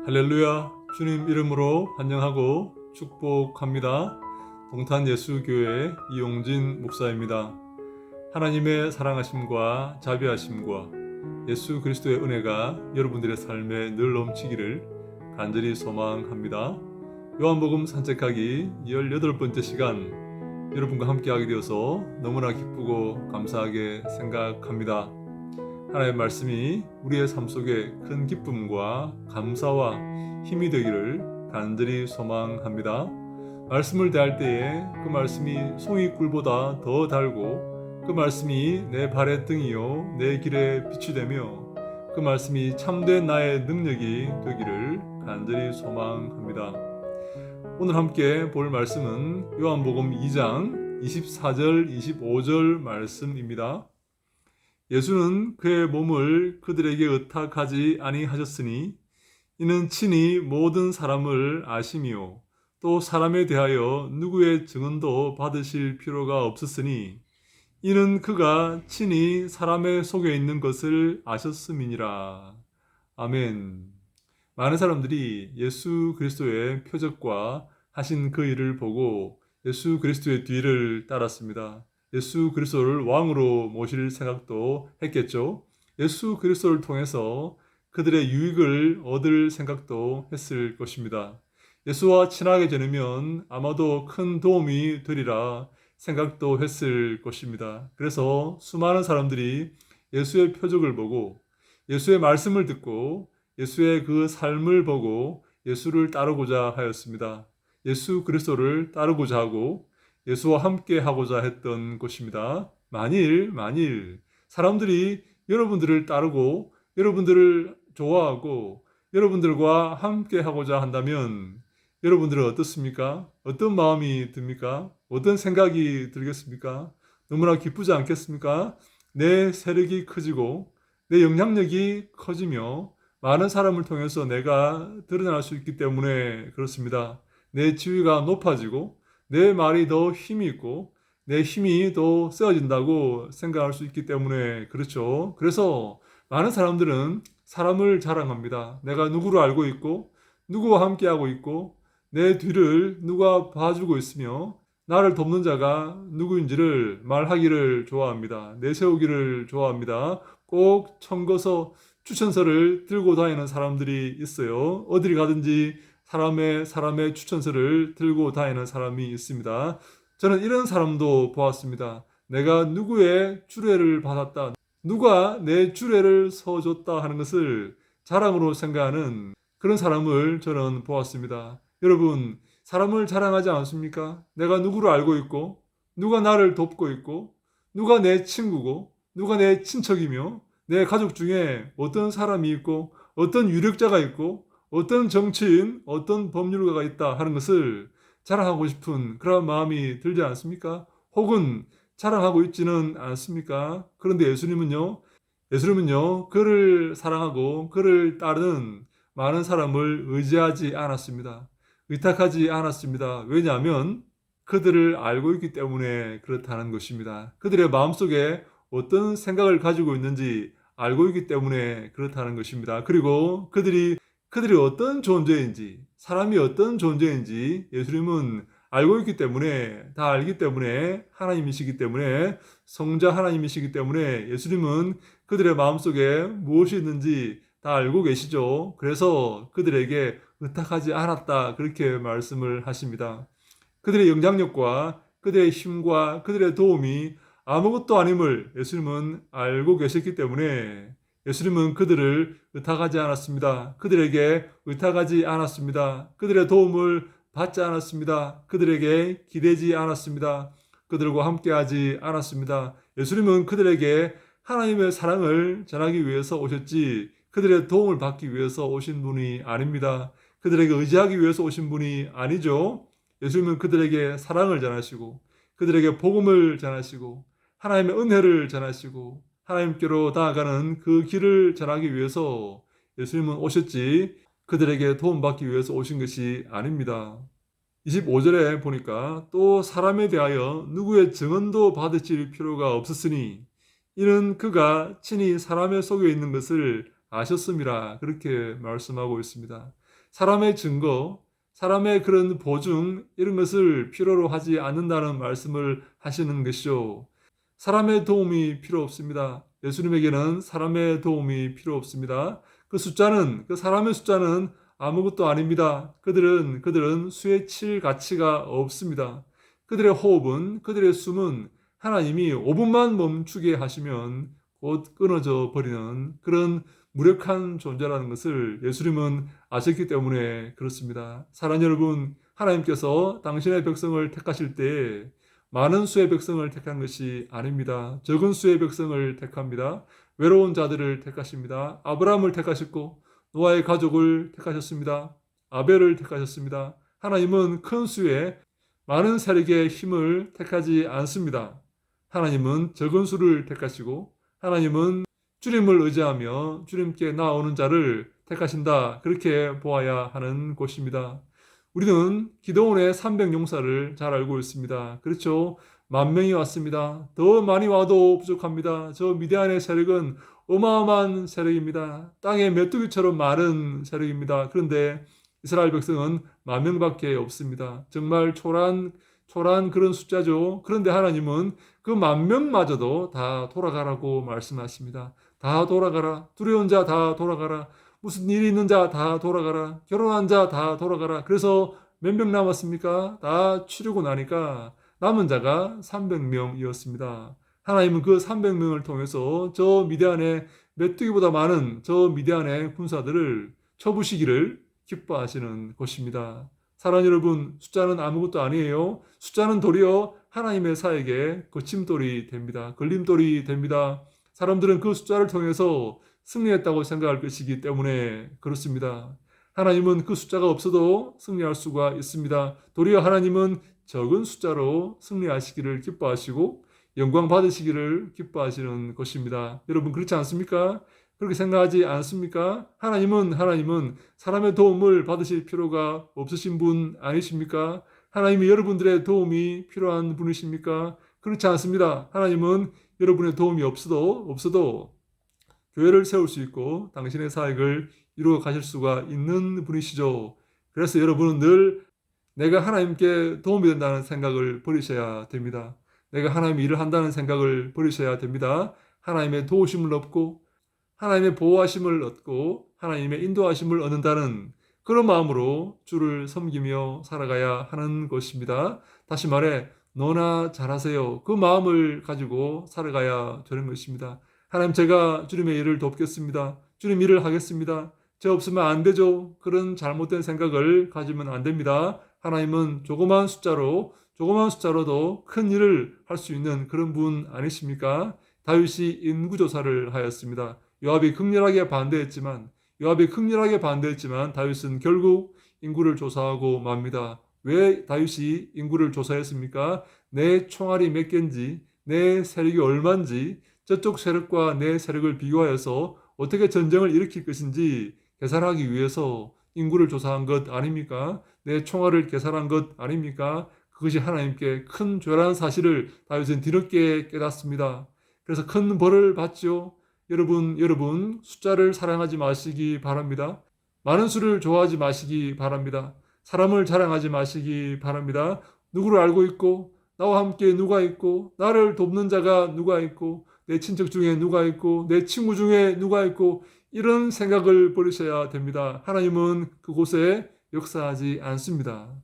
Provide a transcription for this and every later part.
할렐루야. 주님 이름으로 환영하고 축복합니다. 동탄예수교회 이용진 목사입니다. 하나님의 사랑하심과 자비하심과 예수 그리스도의 은혜가 여러분들의 삶에 늘 넘치기를 간절히 소망합니다. 요한복음 산책하기 18번째 시간 여러분과 함께하게 되어서 너무나 기쁘고 감사하게 생각합니다. 하나님의 말씀이 우리의 삶 속에 큰 기쁨과 감사와 힘이 되기를 간절히 소망합니다. 말씀을 대할 때에 그 말씀이 송이꿀보다 더 달고 그 말씀이 내 발의 등이요 내 길의 빛이 되며 그 말씀이 참된 나의 능력이 되기를 간절히 소망합니다. 오늘 함께 볼 말씀은 요한복음 2장 24절 25절 말씀입니다. 예수는 그의 몸을 그들에게 의탁하지 아니하셨으니 이는 친히 모든 사람을 아시며 또 사람에 대하여 누구의 증언도 받으실 필요가 없었으니 이는 그가 친히 사람의 속에 있는 것을 아셨음이니라. 아멘. 많은 사람들이 예수 그리스도의 표적과 하신 그 일을 보고 예수 그리스도의 뒤를 따랐습니다. 예수 그리스도를 왕으로 모실 생각도 했겠죠. 예수 그리스도를 통해서 그들의 유익을 얻을 생각도 했을 것입니다. 예수와 친하게 지내면 아마도 큰 도움이 되리라 생각도 했을 것입니다. 그래서 수많은 사람들이 예수의 표적을 보고 예수의 말씀을 듣고 예수의 그 삶을 보고 예수를 따르고자 하였습니다. 예수 그리스도를 따르고자 하고 예수와 함께 하고자 했던 것입니다. 만일 사람들이 여러분들을 따르고 여러분들을 좋아하고 여러분들과 함께 하고자 한다면 여러분들은 어떻습니까? 어떤 마음이 듭니까? 어떤 생각이 들겠습니까? 너무나 기쁘지 않겠습니까? 내 세력이 커지고 내 영향력이 커지며 많은 사람을 통해서 내가 드러날 수 있기 때문에 그렇습니다. 내 지위가 높아지고 내 말이 더 힘이 있고 내 힘이 더 세워진다고 생각할 수 있기 때문에 그렇죠. 그래서 많은 사람들은 사람을 자랑합니다. 내가 누구를 알고 있고 누구와 함께하고 있고 내 뒤를 누가 봐주고 있으며 나를 돕는 자가 누구인지를 말하기를 좋아합니다. 내세우기를 좋아합니다. 꼭 청거서 추천서를 들고 다니는 사람들이 있어요. 어디를 가든지 사람의 추천서를 들고 다니는 사람이 있습니다. 저는 이런 사람도 보았습니다. 내가 누구의 주례를 받았다. 누가 내 주례를 서줬다 하는 것을 자랑으로 생각하는 그런 사람을 저는 보았습니다. 여러분, 사람을 자랑하지 않습니까? 내가 누구를 알고 있고, 누가 나를 돕고 있고, 누가 내 친구고, 누가 내 친척이며, 내 가족 중에 어떤 사람이 있고, 어떤 유력자가 있고, 어떤 정치인, 어떤 법률가가 있다 하는 것을 자랑하고 싶은 그런 마음이 들지 않습니까? 혹은 자랑하고 있지는 않습니까? 그런데 예수님은요, 그를 사랑하고 그를 따르는 많은 사람을 의지하지 않았습니다. 의탁하지 않았습니다. 왜냐하면 그들을 알고 있기 때문에 그렇다는 것입니다. 그들의 마음속에 어떤 생각을 가지고 있는지 알고 있기 때문에 그렇다는 것입니다. 그리고 그들이 어떤 존재인지, 사람이 어떤 존재인지 예수님은 알고 있기 때문에, 다 알기 때문에, 하나님이시기 때문에, 성자 하나님이시기 때문에 예수님은 그들의 마음속에 무엇이 있는지 다 알고 계시죠. 그래서 그들에게 의탁하지 않았다, 그렇게 말씀을 하십니다. 그들의 영향력과 그들의 힘과 그들의 도움이 아무것도 아님을 예수님은 알고 계셨기 때문에 예수님은 그들을 의탁하지 않았습니다. 그들에게 의탁하지 않았습니다. 그들의 도움을 받지 않았습니다. 그들에게 기대지 않았습니다. 그들과 함께하지 않았습니다. 예수님은 그들에게 하나님의 사랑을 전하기 위해서 오셨지 그들의 도움을 받기 위해서 오신 분이 아닙니다. 그들에게 의지하기 위해서 오신 분이 아니죠. 예수님은 그들에게 사랑을 전하시고 그들에게 복음을 전하시고 하나님의 은혜를 전하시고 하나님께로 나아가는 그 길을 전하기 위해서 예수님은 오셨지 그들에게 도움받기 위해서 오신 것이 아닙니다. 25절에 보니까 또 사람에 대하여 누구의 증언도 받으실 필요가 없었으니 이는 그가 친히 사람의 속에 있는 것을 아셨음이라 그렇게 말씀하고 있습니다. 사람의 증거, 사람의 그런 보증 이런 것을 필요로 하지 않는다는 말씀을 하시는 것이죠. 사람의 도움이 필요 없습니다. 예수님에게는 사람의 도움이 필요 없습니다. 그 사람의 숫자는 아무것도 아닙니다. 그들은 수에 칠 가치가 없습니다. 그들의 호흡은, 그들의 숨은 하나님이 5분만 멈추게 하시면 곧 끊어져 버리는 그런 무력한 존재라는 것을 예수님은 아셨기 때문에 그렇습니다. 사랑하는 여러분, 하나님께서 당신의 백성을 택하실 때 많은 수의 백성을 택한 것이 아닙니다. 적은 수의 백성을 택합니다. 외로운 자들을 택하십니다. 아브라함을 택하셨고 노아의 가족을 택하셨습니다. 아벨을 택하셨습니다. 하나님은 큰 수의 많은 세력의 힘을 택하지 않습니다. 하나님은 적은 수를 택하시고 하나님은 주님을 의지하며 주님께 나오는 자를 택하신다. 그렇게 보아야 하는 것입니다. 우리는 기드온의 300용사를 잘 알고 있습니다. 그렇죠? 10,000명이 왔습니다. 더 많이 와도 부족합니다. 저 미디안의 세력은 어마어마한 세력입니다. 땅의 메뚜기처럼 마른 세력입니다. 그런데 이스라엘 백성은 10,000명밖에 없습니다. 정말 초라한 그런 숫자죠. 그런데 하나님은 그 10,000명마저도 다 돌아가라고 말씀하십니다. 다 돌아가라. 두려운 자 다 돌아가라. 무슨 일이 있는 자 다 돌아가라. 결혼한 자 다 돌아가라. 그래서 몇 명 남았습니까? 다 치르고 나니까 남은 자가 300명이었습니다. 하나님은 그 300명을 통해서 저 미디안의 메뚜기보다 많은 저 미디안의 군사들을 쳐부시기를 기뻐하시는 것입니다. 사랑하는 여러분, 숫자는 아무것도 아니에요. 숫자는 도리어 하나님의 사에게 거침돌이 됩니다. 걸림돌이 됩니다. 사람들은 그 숫자를 통해서 승리했다고 생각할 것이기 때문에 그렇습니다. 하나님은 그 숫자가 없어도 승리할 수가 있습니다. 도리어 하나님은 적은 숫자로 승리하시기를 기뻐하시고 영광 받으시기를 기뻐하시는 것입니다. 여러분 그렇지 않습니까? 그렇게 생각하지 않습니까? 하나님은 사람의 도움을 받으실 필요가 없으신 분 아니십니까? 하나님이 여러분들의 도움이 필요한 분이십니까? 그렇지 않습니다. 하나님은 여러분의 도움이 없어도 교회를 세울 수 있고 당신의 사역을 이루어 가실 수가 있는 분이시죠. 그래서 여러분은 늘 내가 하나님께 도움이 된다는 생각을 버리셔야 됩니다. 내가 하나님의 일을 한다는 생각을 버리셔야 됩니다. 하나님의 도우심을 얻고 하나님의 보호하심을 얻고 하나님의 인도하심을 얻는다는 그런 마음으로 주를 섬기며 살아가야 하는 것입니다. 다시 말해 너나 잘하세요. 그 마음을 가지고 살아가야 되는 것입니다. 하나님 제가 주님의 일을 돕겠습니다. 주님 일을 하겠습니다. 저 없으면 안 되죠. 그런 잘못된 생각을 가지면 안 됩니다. 하나님은 조그만 숫자로도 큰 일을 할 수 있는 그런 분 아니십니까? 다윗이 인구조사를 하였습니다. 요압이 극렬하게 반대했지만 다윗은 결국 인구를 조사하고 맙니다. 왜 다윗이 인구를 조사했습니까? 내 총알이 몇 개인지, 내 세력이 얼마인지, 저쪽 세력과 내 세력을 비교하여서 어떻게 전쟁을 일으킬 것인지 계산하기 위해서 인구를 조사한 것 아닙니까? 내 총알을 계산한 것 아닙니까? 그것이 하나님께 큰 죄라는 사실을 다윗은 뒤늦게 깨닫습니다. 그래서 큰 벌을 받죠. 여러분 숫자를 사랑하지 마시기 바랍니다. 많은 수를 좋아하지 마시기 바랍니다. 사람을 자랑하지 마시기 바랍니다. 누구를 알고 있고 나와 함께 누가 있고 나를 돕는 자가 누가 있고 내 친척 중에 누가 있고 내 친구 중에 누가 있고 이런 생각을 버리셔야 됩니다. 하나님은 그곳에 역사하지 않습니다.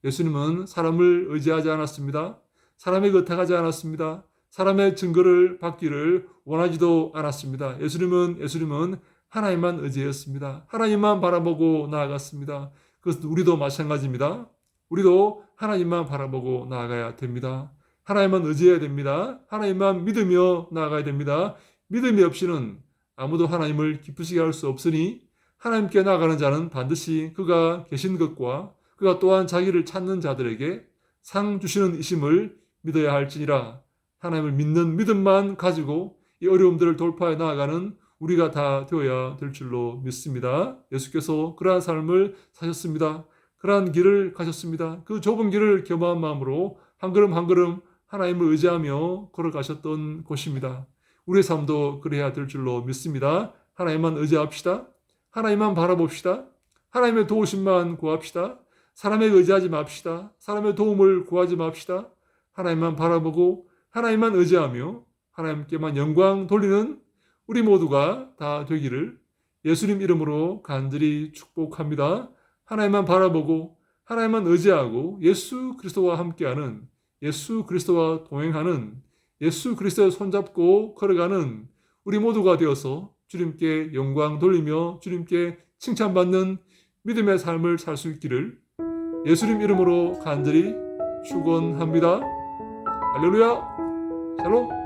예수님은 사람을 의지하지 않았습니다. 사람에게 의탁하지 않았습니다. 사람의 증거를 받기를 원하지도 않았습니다. 예수님은 하나님만 의지했습니다. 하나님만 바라보고 나아갔습니다. 그것은 우리도 마찬가지입니다. 우리도 하나님만 바라보고 나아가야 됩니다. 하나님만 의지해야 됩니다. 하나님만 믿으며 나아가야 됩니다. 믿음이 없이는 아무도 하나님을 기쁘시게 할 수 없으니 하나님께 나아가는 자는 반드시 그가 계신 것과 그가 또한 자기를 찾는 자들에게 상 주시는 이심을 믿어야 할지니라. 하나님을 믿는 믿음만 가지고 이 어려움들을 돌파해 나아가는 우리가 다 되어야 될 줄로 믿습니다. 예수께서 그러한 삶을 사셨습니다. 그러한 길을 가셨습니다. 그 좁은 길을 겸허한 마음으로 한 걸음 한 걸음 하나님을 의지하며 걸어가셨던 곳입니다. 우리의 삶도 그래야 될 줄로 믿습니다. 하나님만 의지합시다. 하나님만 바라봅시다. 하나님의 도우심만 구합시다. 사람에 의지하지 맙시다. 사람의 도움을 구하지 맙시다. 하나님만 바라보고 하나님만 의지하며 하나님께만 영광 돌리는 우리 모두가 다 되기를 예수님 이름으로 간절히 축복합니다. 하나님만 바라보고 하나님만 의지하고 예수 그리스도와 함께하는, 예수 그리스도와 동행하는, 예수 그리스도의 손잡고 걸어가는 우리 모두가 되어서 주님께 영광 돌리며 주님께 칭찬받는 믿음의 삶을 살 수 있기를 예수님 이름으로 간절히 축원합니다. 할렐루야. 샬롬.